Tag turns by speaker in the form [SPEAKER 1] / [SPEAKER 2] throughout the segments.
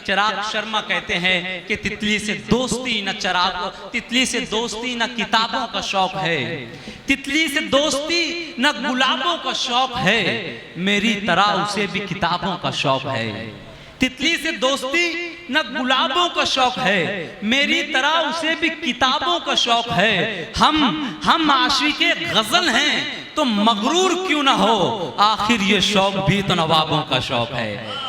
[SPEAKER 1] चिराग शर्मा कहते हैं कि तितली से दोस्ती न तितली से दोस्ती न किताबों का शौक है, तितली से दोस्ती न गुलाबों का शौक है, मेरी तरह उसे भी किताबों का शौक है। तितली से दोस्ती न गुलाबों का शौक है, मेरी तरह उसे भी किताबों का शौक है। हम आशिके गजल हैं तो मगरूर क्यों ना हो, आखिर ये शौक भी तो नवाबों का शौक है।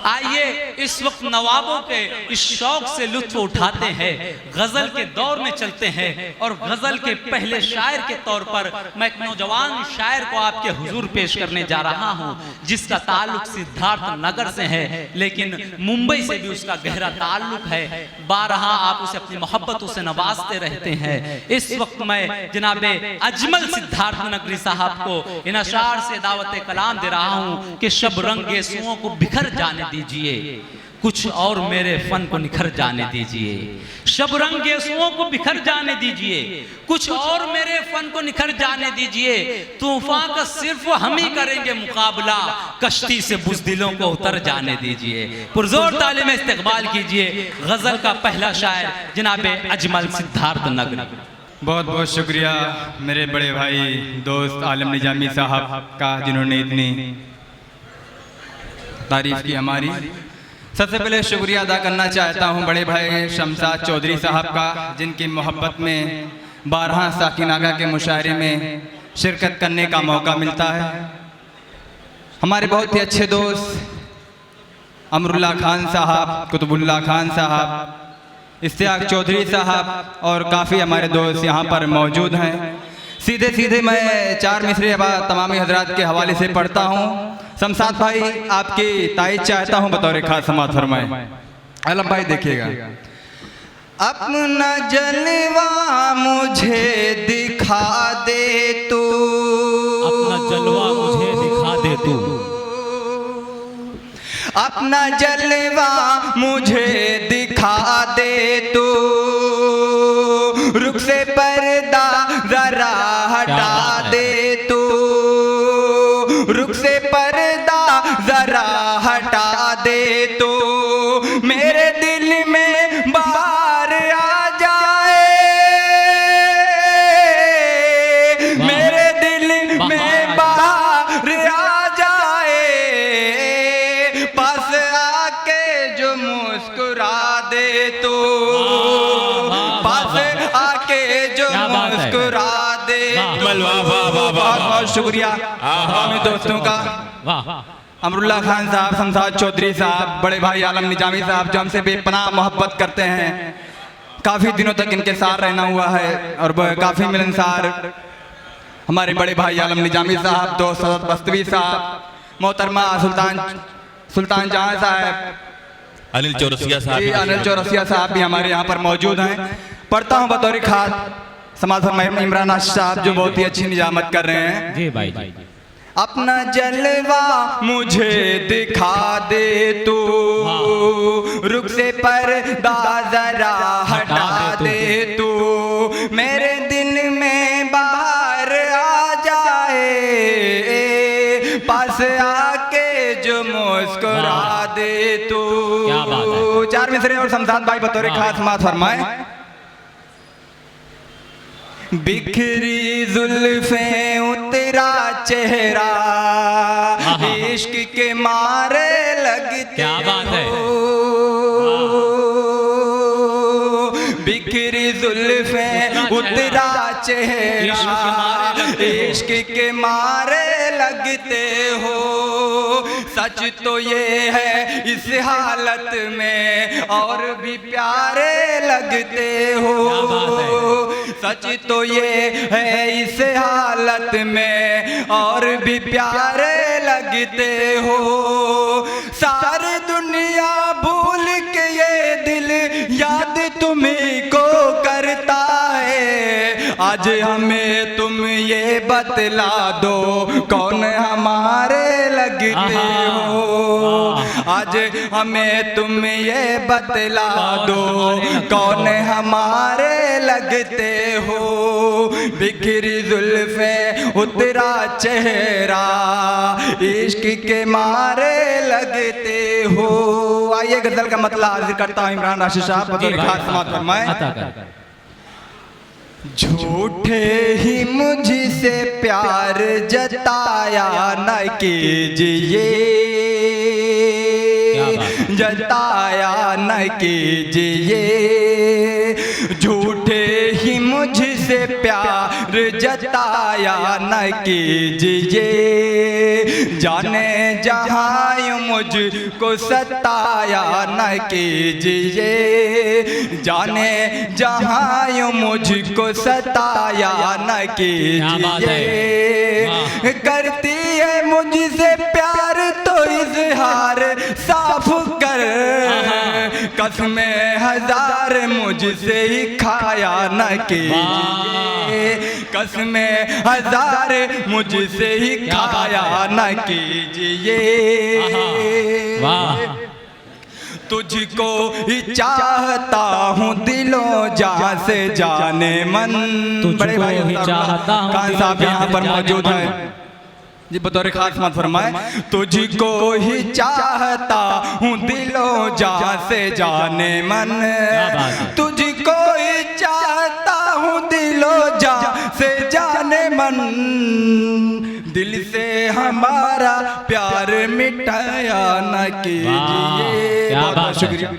[SPEAKER 1] आइए इस वक्त नवाबों के इस शौक से लुत्फ उठाते हैं, गजल के दौर में चलते हैं और गजल के पहले शायर के तौर पर मैं एक नौजवान शायर को आपके हुजूर पेश करने जा रहा हूं, जिसका ताल्लुक सिद्धार्थ नगर से है, लेकिन मुंबई से भी उसका गहरा ताल्लुक है। बारहा आप उसे अपनी मोहब्बतों से नवाजते रहते हैं। इस वक्त मैं जनाबे अजमल सिद्धार्थ नगरी साहब को इन अशार से दावत कलाम दे रहा हूं कि शब रंग गेसुओं को बिखर जाने दीजिए, कुछ और मेरे फन को निखर जाने दीजिए। शब रंग गेसुओं को बिखर जाने दीजिए, कुछ और मेरे फन को निखर जाने दीजिए। तूफान का सिर्फ हम ही करेंगे मुकाबला, कश्ती से बुज़दिलों को उतर जाने दीजिए। पुरजोर तालीम इस्तकबाल कीजिए गजल का पहला शायर जनाबे अजमल सिद्धार्थ नगरी।
[SPEAKER 2] बहुत बहुत शुक्रिया मेरे बड़े भाई दोस्त आलम निजामी साहब का, जिन्होंने इतनी तारीफ की हमारी। सबसे पहले शुक्रिया अदा करना चाहता हूं बड़े भाई शमशाद चौधरी साहब का, जिनकी मोहब्बत में बारहा साकिन आगा के मुशायरे में शिरकत करने का मौका मिलता है। हमारे बहुत ही अच्छे दोस्त अमरुल्लाह खान साहब, कुतुबुल्लाह खान साहब, इश्तियाक चौधरी साहब और काफ़ी हमारे दोस्त यहाँ पर मौजूद हैं। सीधे सीधे मैं चार मिसरे तमामी हजरात के हवाले से पढ़ता हूँ। शमशाद भाई आपकी ताईद चाहता हूँ बतौर खास समात फरमाए। आलम भाई देखिएगा। अपना जलवा मुझे दिखा दे तू,
[SPEAKER 1] अपना जलवा मुझे दिखा दे तू,
[SPEAKER 2] अपना जलवा मुझे दिखा दे तू, रुख से पर्दा जरा हटा दे तू, रुख से पर्दा जरा हटा दे तू, मेरे दिल में बाहर आ जाए, मेरे दिल में बाहर आ जाए, पास आके जो मुस्कुरा दे तू, पास आके जो मुस्कुरा दे। बहुत बहुत शुक्रिया हमारे दोस्तों का, अमरुल्लाह खान साहब, शमशाद चौधरी साहब, बड़े भाई आलम निजामी साहब, जो हमसे बेपनाह मोहब्बत करते हैं। काफ़ी दिनों तक इनके साथ रहना हुआ है और काफ़ी मिलनसार हमारे बड़े भाई आलम निजामी साहब, दोस्त सदत बस्तवी साहब, मोहतरमा सुल्तान जहां साहब,
[SPEAKER 3] अनिल चौरसिया साहब,
[SPEAKER 2] अनिल चौरसिया साहब भी हमारे यहाँ पर मौजूद हैं। पढ़ता हूँ बतौर खास समाज फरमाए इमरान साहब, जो बहुत ही अच्छी निजामत कर रहे हैं।
[SPEAKER 1] जी भाई जी।
[SPEAKER 2] अपना जलवा मुझे दिखा दे तू, रुख से पर्दा जरा हटा दे तू, मेरे दिल में बाहर आ जाए, पास आके जो मुस्कुरा दे तू। चार मिसरे और शमशाद भाई बतौर खास समात फरमाए। बिखरी जुल्फें उतरा चेहरा, इश्क के मारे लगते,
[SPEAKER 1] क्या बात है।
[SPEAKER 2] बिखरी जुल्फें उतरा चेहरा, इश्क के मारे लगते हो, सच तो ये है इस हालत में और भी प्यारे लगते हो, सच तो ये है इस हालत में और भी प्यारे लगते हो, सारी दुनिया भूल के ये दिल याद तुम्हीं को करता है, आज हमें तुम ये बतला दो कौन हमारे लगते हो। आज हमें तुम ये बतला दो कौन हमारे लगते हो। बिखरी जुल्फे उतरा चेहरा इश्क के मारे लगते हो। आइए गजल का मतलब हाजिर करता हूँ इमरान राशिद साहब बतौर खास समाअत फरमाएं। झूठे ही मुझसे प्यार जताया न कीजिए, जताया न कीजिए। झूठे ही मुझसे प्यार जताया न कीजिए। जाने जहाँ यूं मुझको सताया न कीजिए। जाने जहाँ यूं मुझको सताया न कीजिए। करती है मुझसे प्यार तो इजहार साफ कर। कसमें हजार मुझसे ही खाया न कीजिए। कसमें हजार मुझसे ही खाया न कीजिए। तुझको ही चाहता हूँ दिलों जान से जाने मन। बड़े भाई खान साहब यहाँ पर मौजूद है जी बतौर खास मत फरमाए। तुझको ही चाहता हूँ दिलों जान से जाने मन। तुझको ही चाहता हूँ दिलों जान से जाने मन। दिल से हमारा प्यार मिटाया न कीजिए। बहुत बहुत शुक्रिया।